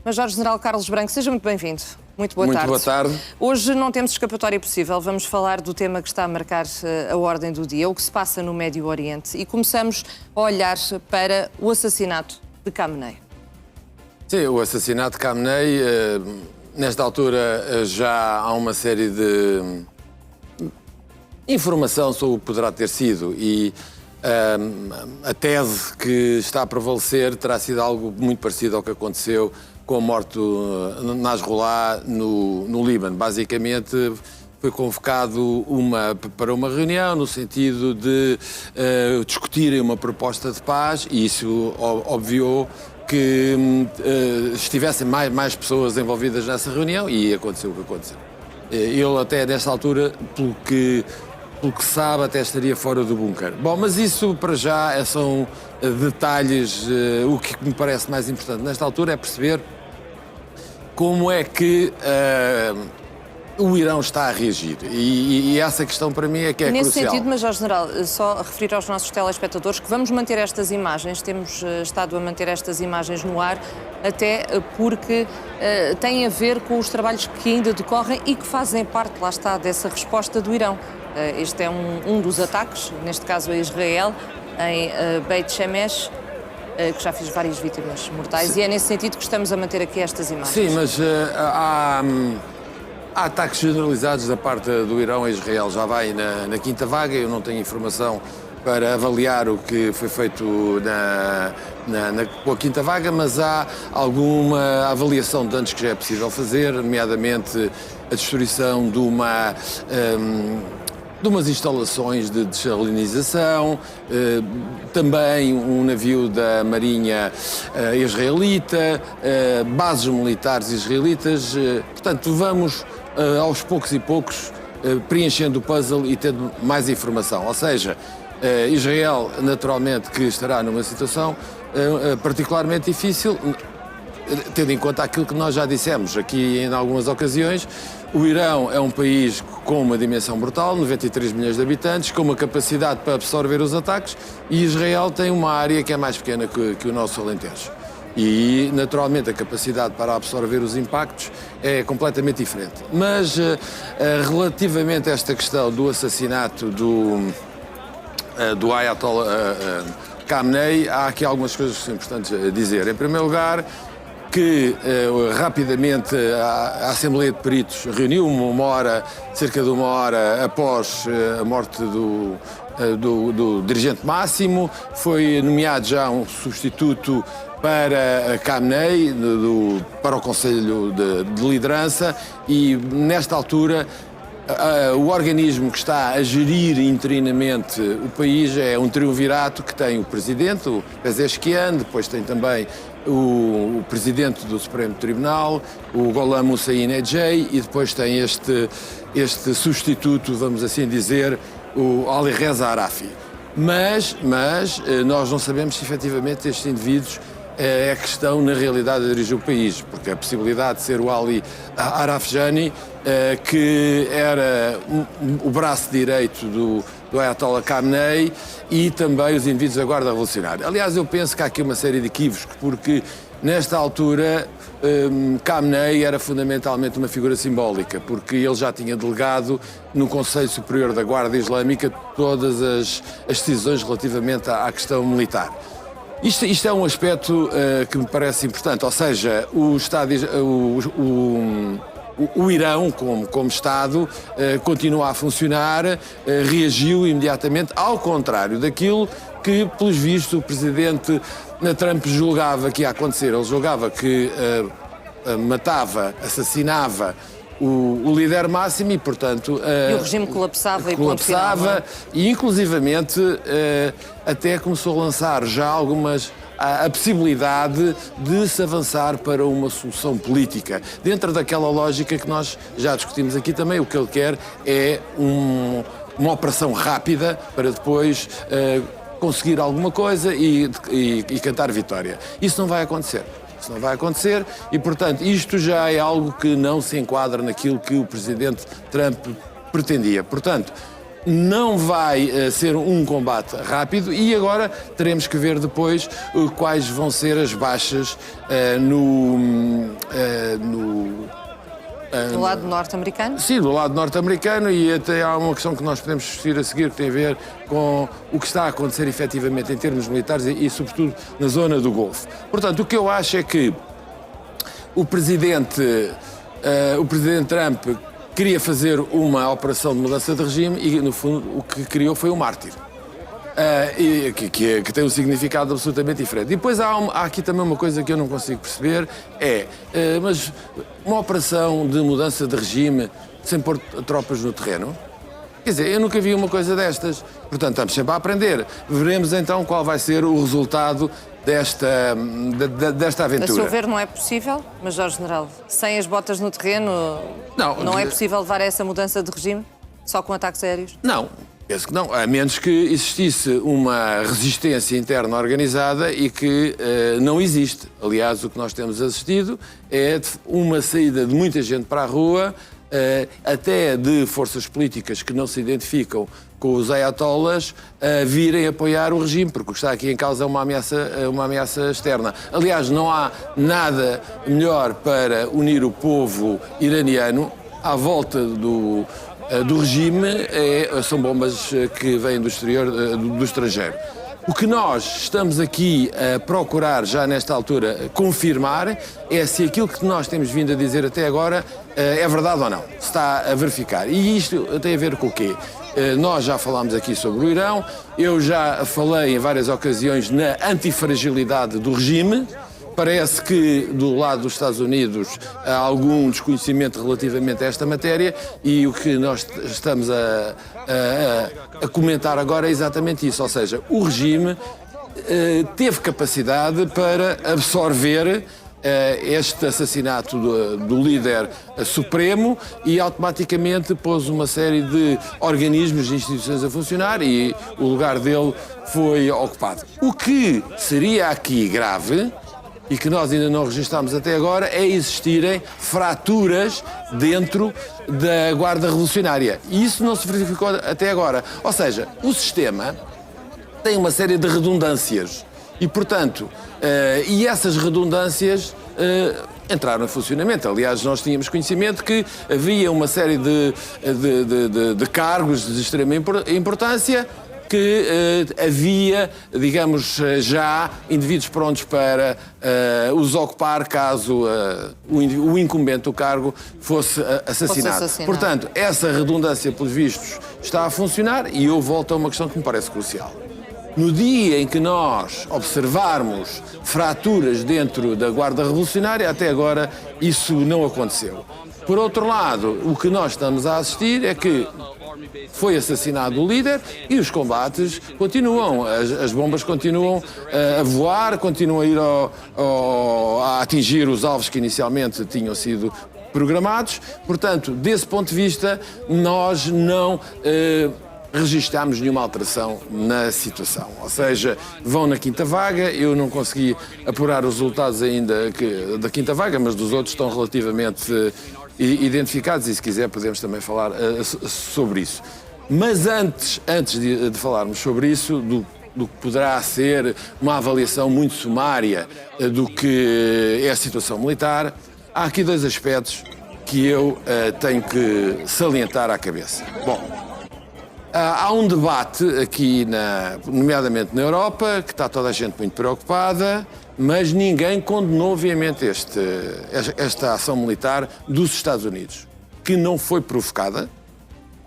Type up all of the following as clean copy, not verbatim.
Major-General Carlos Branco, seja muito bem-vindo. Muito boa tarde. Muito boa tarde. Hoje não temos escapatória possível. Vamos falar do tema que está a marcar a ordem do dia, o que se passa no Médio Oriente. E começamos a olhar para o assassinato de Khamenei. Sim, o assassinato de Khamenei, nesta altura já há uma série de informação sobre o que poderá ter sido e a tese que está a prevalecer terá sido algo muito parecido ao que aconteceu com a morte do Nasrallah no Líbano. Basicamente, foi convocado para uma reunião no sentido de discutirem uma proposta de paz e isso obviou que estivessem mais pessoas envolvidas nessa reunião e aconteceu o que aconteceu. Ele até nesta altura, pelo que sabe, até estaria fora do bunker. Bom, mas isso para já são detalhes. O que me parece mais importante nesta altura é perceber como é que o Irão está a reagir. E essa questão para mim é que é Nesse crucial. sentido, Major-General, só referir aos nossos telespectadores que vamos manter estas imagens, temos estado a manter estas imagens no ar, até porque têm a ver com os trabalhos que ainda decorrem e que fazem parte, lá está, dessa resposta do Irão. Este é um dos ataques, neste caso a Israel, em Beit Shemesh, que já fez várias vítimas mortais. Sim. E é nesse sentido que estamos a manter aqui estas imagens. Sim, mas há ataques generalizados da parte do Irão a Israel. Já vai na quinta vaga, eu não tenho informação para avaliar o que foi feito com a quinta vaga, mas há alguma avaliação de danos que já é possível fazer, nomeadamente a destruição de umas instalações de desalinização, também um navio da Marinha israelita, bases militares israelitas. Portanto, vamos aos poucos e poucos preenchendo o puzzle e tendo mais informação. Ou seja, Israel, naturalmente, que estará numa situação particularmente difícil, tendo em conta aquilo que nós já dissemos aqui em algumas ocasiões. O Irão é um país com uma dimensão brutal, 93 milhões de habitantes, com uma capacidade para absorver os ataques, e Israel tem uma área que é mais pequena que o nosso Alentejo. E, naturalmente, a capacidade para absorver os impactos é completamente diferente. Mas, relativamente a esta questão do assassinato do Ayatollah Khamenei, há aqui algumas coisas importantes a dizer. Em primeiro lugar, que rapidamente a Assembleia de Peritos reuniu cerca de uma hora após a morte do dirigente máximo. Foi nomeado já um substituto para Khamenei, para o Conselho de Liderança, e nesta altura o organismo que está a gerir interinamente o país é um triunvirato que tem o presidente, o Pezeshkian, depois tem também o presidente do Supremo Tribunal, o Gholam Hussein Ejei, e depois tem este substituto, vamos assim dizer, o Ali Reza Arafi. Mas nós não sabemos se efetivamente estes indivíduos é que estão na realidade a dirigir o país, porque a possibilidade de ser o Ali Arafjani, que era o braço direito do Ayatollah Khamenei, e também os indivíduos da Guarda Revolucionária. Aliás, eu penso que há aqui uma série de equívocos, porque nesta altura Khamenei era fundamentalmente uma figura simbólica, porque ele já tinha delegado no Conselho Superior da Guarda Islâmica todas as decisões relativamente à questão militar. Isto é um aspecto que me parece importante, ou seja, o Irão, como Estado, continua a funcionar, reagiu imediatamente, ao contrário daquilo que, pelos vistos, o presidente Trump julgava que ia acontecer. Ele julgava que matava, assassinava o líder máximo e, portanto... E o regime colapsava e ponto final, não é? E, inclusivamente, até começou a lançar já a possibilidade de se avançar para uma solução política. Dentro daquela lógica que nós já discutimos aqui também, o que ele quer é uma operação rápida para depois conseguir alguma coisa e cantar vitória. Isso não vai acontecer. Isso não vai acontecer e, portanto, isto já é algo que não se enquadra naquilo que o presidente Trump pretendia. Portanto, não vai ser um combate rápido e agora teremos que ver depois quais vão ser as baixas Do lado norte-americano? Sim, do lado norte-americano, e até há uma questão que nós podemos discutir a seguir que tem a ver com o que está a acontecer efetivamente em termos militares e sobretudo na zona do Golfo. Portanto, o que eu acho é que o presidente Trump queria fazer uma operação de mudança de regime e, no fundo, o que criou foi um mártir. Que tem um significado absolutamente diferente. E depois há aqui também uma coisa que eu não consigo perceber, mas uma operação de mudança de regime sem pôr tropas no terreno? Quer dizer, eu nunca vi uma coisa destas. Portanto, estamos sempre a aprender. Veremos então qual vai ser o resultado desta aventura. A seu ver não é possível, mas Jorge General, sem as botas no terreno, não é possível levar a essa mudança de regime? Só com ataques aéreos? Não. Penso que não, a menos que existisse uma resistência interna organizada e que não existe. Aliás, o que nós temos assistido é uma saída de muita gente para a rua, até de forças políticas que não se identificam com os ayatollahs, virem apoiar o regime, porque o que está aqui em causa é uma ameaça externa. Aliás, não há nada melhor para unir o povo iraniano à volta do regime, são bombas que vêm do exterior, do estrangeiro. O que nós estamos aqui a procurar, já nesta altura, confirmar, é se aquilo que nós temos vindo a dizer até agora é verdade ou não, se está a verificar. E isto tem a ver com o quê? Nós já falámos aqui sobre o Irão, eu já falei em várias ocasiões na antifragilidade do regime. Parece que, do lado dos Estados Unidos, há algum desconhecimento relativamente a esta matéria e o que nós estamos a comentar agora é exatamente isso. Ou seja, o regime teve capacidade para absorver este assassinato do líder supremo e automaticamente pôs uma série de organismos e instituições a funcionar e o lugar dele foi ocupado. O que seria aqui grave e que nós ainda não registámos até agora, é existirem fraturas dentro da Guarda Revolucionária. E isso não se verificou até agora. Ou seja, o sistema tem uma série de redundâncias. E, portanto, e essas redundâncias entraram em funcionamento. Aliás, nós tínhamos conhecimento que havia uma série de cargos de extrema importância que havia, digamos, já indivíduos prontos para os ocupar caso o incumbente do cargo fosse assassinado. Portanto, essa redundância, pelos vistos, está a funcionar e eu volto a uma questão que me parece crucial. No dia em que nós observarmos fraturas dentro da Guarda Revolucionária, até agora isso não aconteceu. Por outro lado, o que nós estamos a assistir é que foi assassinado o líder e os combates continuam, as bombas continuam a voar, continuam a ir a atingir os alvos que inicialmente tinham sido programados. Portanto, desse ponto de vista, nós não registámos nenhuma alteração na situação. Ou seja, vão na quinta vaga, eu não consegui apurar os resultados ainda da quinta vaga, mas dos outros estão relativamente identificados e, se quiser, podemos também falar sobre isso. Mas antes de falarmos sobre isso, do que poderá ser uma avaliação muito sumária do que é a situação militar, há aqui dois aspectos que eu tenho que salientar à cabeça. Bom, há um debate aqui, nomeadamente na Europa, que está toda a gente muito preocupada, mas ninguém condenou obviamente esta ação militar dos Estados Unidos, que não foi provocada,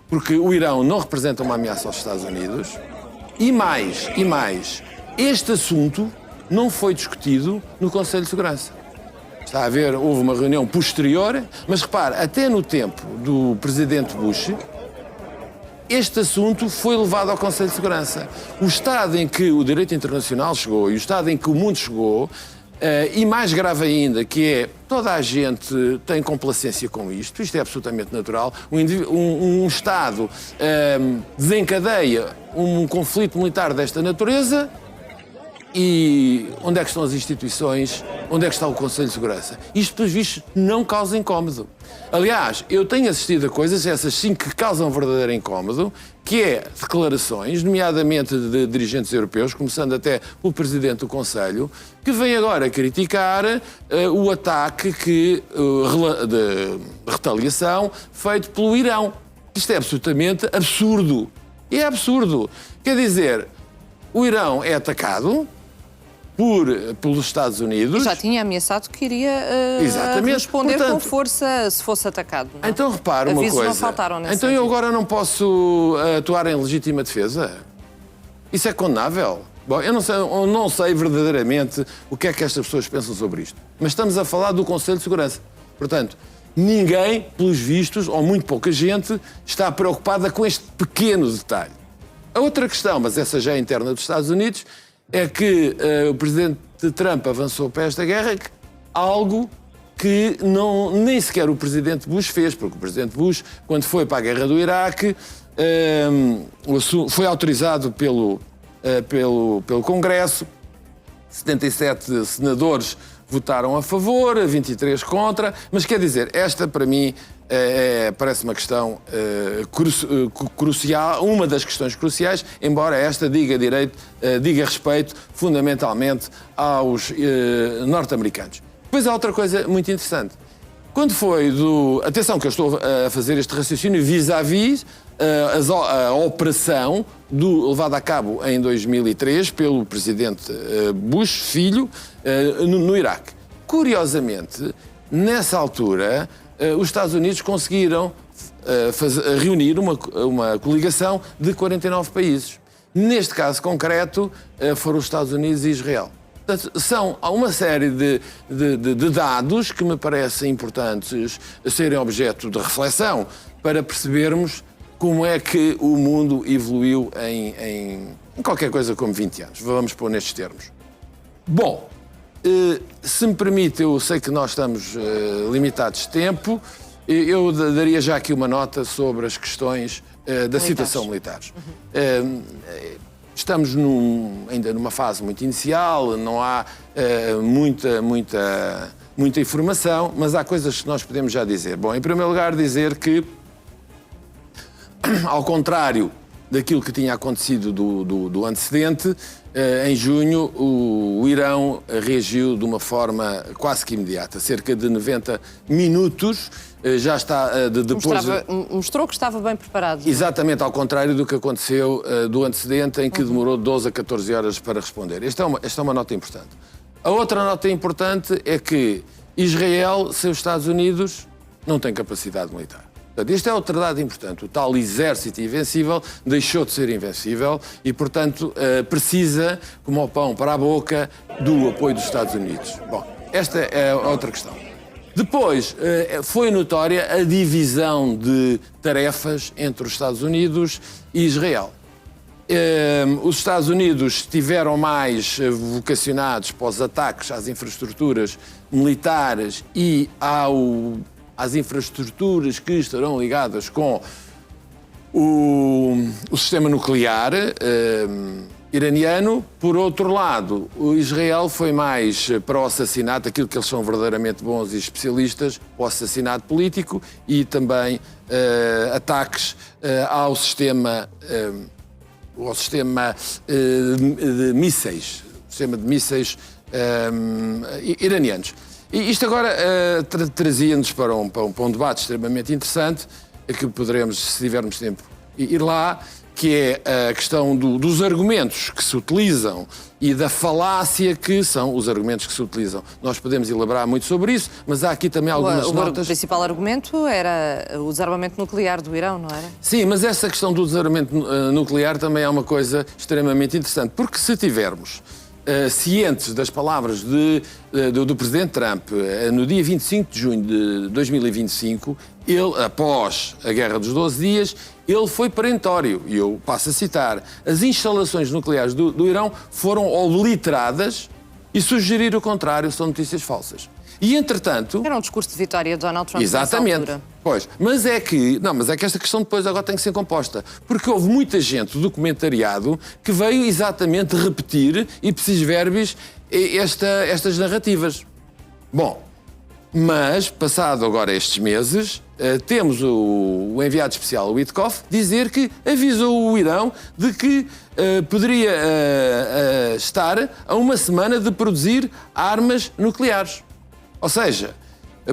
porque o Irão não representa uma ameaça aos Estados Unidos, e mais, este assunto não foi discutido no Conselho de Segurança. Está a ver, houve uma reunião posterior, mas repare, até no tempo do presidente Bush, este assunto foi levado ao Conselho de Segurança. O estado em que o direito internacional chegou e o estado em que o mundo chegou, e mais grave ainda, que é toda a gente tem complacência com isto é absolutamente natural, um Estado desencadeia um conflito militar desta natureza E onde é que estão as instituições? Onde é que está o Conselho de Segurança? Isto, pelos vistos, não causa incómodo. Aliás, eu tenho assistido a coisas, essas sim, que causam verdadeiro incómodo, que é declarações, nomeadamente de dirigentes europeus, começando até pelo Presidente do Conselho, que vem agora criticar o ataque de retaliação feito pelo Irão. Isto é absolutamente absurdo. É absurdo. Quer dizer, o Irão é atacado pelos Estados Unidos. E já tinha ameaçado que iria responder com força se fosse atacado. Não? Então repara uma coisa. Não faltaram nesse então sentido. Eu agora não posso atuar em legítima defesa? Isso é condenável? Bom, eu não sei verdadeiramente o que é que estas pessoas pensam sobre isto. Mas estamos a falar do Conselho de Segurança. Portanto, ninguém, pelos vistos, ou muito pouca gente, está preocupada com este pequeno detalhe. A outra questão, mas essa já é interna dos Estados Unidos, é que o Presidente Trump avançou para esta guerra, algo que nem sequer o Presidente Bush fez, porque o Presidente Bush, quando foi para a guerra do Iraque, foi autorizado pelo Congresso, 77 senadores votaram a favor, 23 contra, mas quer dizer, esta para mim parece uma questão crucial, uma das questões cruciais, embora esta diga respeito fundamentalmente aos norte-americanos. Depois há outra coisa muito interessante. Quando foi atenção que eu estou a fazer este raciocínio vis-à-vis a operação levada a cabo em 2003 pelo Presidente Bush, filho, no Iraque. Curiosamente, nessa altura, os Estados Unidos conseguiram reunir uma coligação de 49 países. Neste caso concreto, foram os Estados Unidos e Israel. Portanto, há uma série de dados que me parecem importantes serem objeto de reflexão para percebermos como é que o mundo evoluiu em qualquer coisa como 20 anos. Vamos pôr nestes termos. Bom, se me permite, eu sei que nós estamos limitados de tempo, eu daria já aqui uma nota sobre as questões da situação militares. Estamos ainda numa fase muito inicial, não há muita informação, mas há coisas que nós podemos já dizer. Bom, em primeiro lugar, dizer que, ao contrário daquilo que tinha acontecido do antecedente, em junho o Irão reagiu de uma forma quase que imediata. Cerca de 90 minutos já está mostrou que estava bem preparado. Exatamente, ao contrário do que aconteceu do antecedente, em que demorou 12 a 14 horas para responder. Esta é uma nota importante. A outra nota importante é que Israel, sem os Estados Unidos, não tem capacidade militar. Portanto, isto é outra dado importante. O tal exército invencível deixou de ser invencível e, portanto, precisa, como o pão para a boca, do apoio dos Estados Unidos. Bom, esta é outra questão. Depois, foi notória a divisão de tarefas entre os Estados Unidos e Israel. Os Estados Unidos estiveram mais vocacionados para os ataques às infraestruturas militares e às infraestruturas que estarão ligadas com o sistema nuclear iraniano. Por outro lado, o Israel foi mais para o assassinato, aquilo que eles são verdadeiramente bons e especialistas, o assassinato político e também ataques ao sistema de mísseis, iranianos. E isto agora trazia-nos para um debate extremamente interessante, que poderemos, se tivermos tempo, ir lá, que é a questão dos argumentos que se utilizam e da falácia que são os argumentos que se utilizam. Nós podemos elaborar muito sobre isso, mas há aqui também algumas notas... O principal argumento era o desarmamento nuclear do Irão, não era? Sim, mas essa questão do desarmamento nuclear também é uma coisa extremamente interessante, porque se tivermos cientes das palavras do Presidente Trump no dia 25 de junho de 2025, ele, após a Guerra dos 12 Dias, ele foi perentório, e eu passo a citar: as instalações nucleares do Irão foram obliteradas e sugerir o contrário são notícias falsas. E, entretanto... Era um discurso de vitória de Donald Trump exatamente, nessa altura. Pois, mas é que esta questão depois agora tem que ser composta, porque houve muita gente do documentariado que veio exatamente repetir, ipsis verbis, estas narrativas. Bom, mas, passado agora estes meses, temos o enviado especial, o Witkoff, dizer que avisou o Irão de que poderia estar a uma semana de produzir armas nucleares. Ou seja,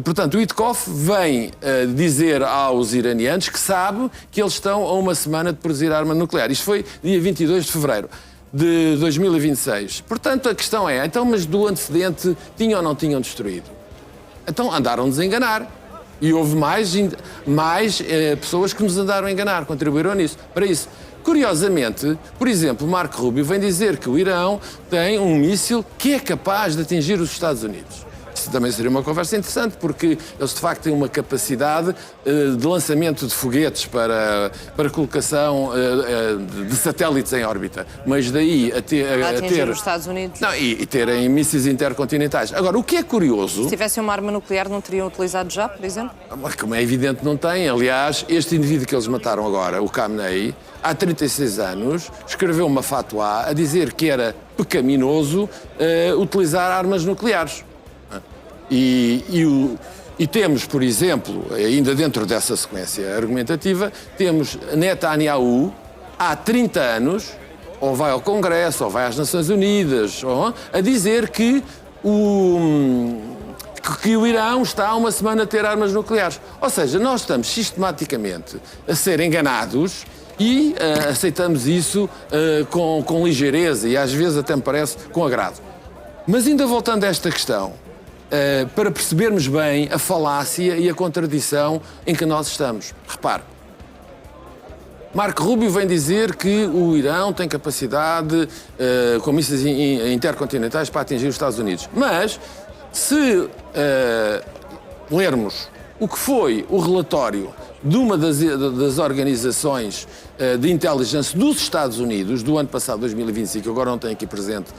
portanto, o Witkoff vem dizer aos iranianos que sabe que eles estão a uma semana de produzir arma nuclear. Isto foi dia 22 de fevereiro de 2026. Portanto, a questão é, então, mas do antecedente tinham ou não tinham destruído? Então, andaram-nos a enganar. E houve mais pessoas que nos andaram a enganar, contribuíram para isso. Curiosamente, por exemplo, Marco Rubio vem dizer que o Irão tem um míssil que é capaz de atingir os Estados Unidos. Isso também seria uma conversa interessante, porque eles de facto têm uma capacidade de lançamento de foguetes para colocação de satélites em órbita. Mas daí a ter os Estados Unidos. Não, e terem mísseis intercontinentais. Agora, o que é curioso... Se tivessem uma arma nuclear, não teriam utilizado já, por exemplo? Como é evidente, não têm. Aliás, este indivíduo que eles mataram agora, o Khamenei, há 36 anos, escreveu uma fatwa a dizer que era pecaminoso utilizar armas nucleares. E temos, por exemplo, ainda dentro dessa sequência argumentativa, temos Netanyahu, há 30 anos, ou vai ao Congresso, ou vai às Nações Unidas, a dizer que o Irão está há uma semana a ter armas nucleares. Ou seja, nós estamos sistematicamente a ser enganados e aceitamos isso com ligeireza e às vezes até me parece com agrado. Mas ainda voltando a esta questão, para percebermos bem a falácia e a contradição em que nós estamos. Repare, Marco Rubio vem dizer que o Irão tem capacidade com mísseis intercontinentais para atingir os Estados Unidos. Mas, se lermos o que foi o relatório de uma das organizações de inteligência dos Estados Unidos, do ano passado, 2025, que agora não tenho aqui presente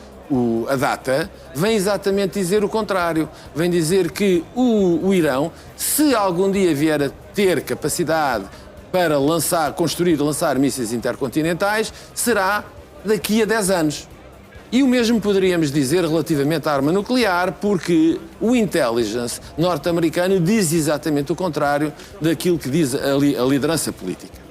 a data, vem exatamente dizer o contrário. Vem dizer que o Irão, se algum dia vier a ter capacidade para construir e lançar mísseis intercontinentais, será daqui a 10 anos. E o mesmo poderíamos dizer relativamente à arma nuclear, porque o intelligence norte-americano diz exatamente o contrário daquilo que diz a liderança política.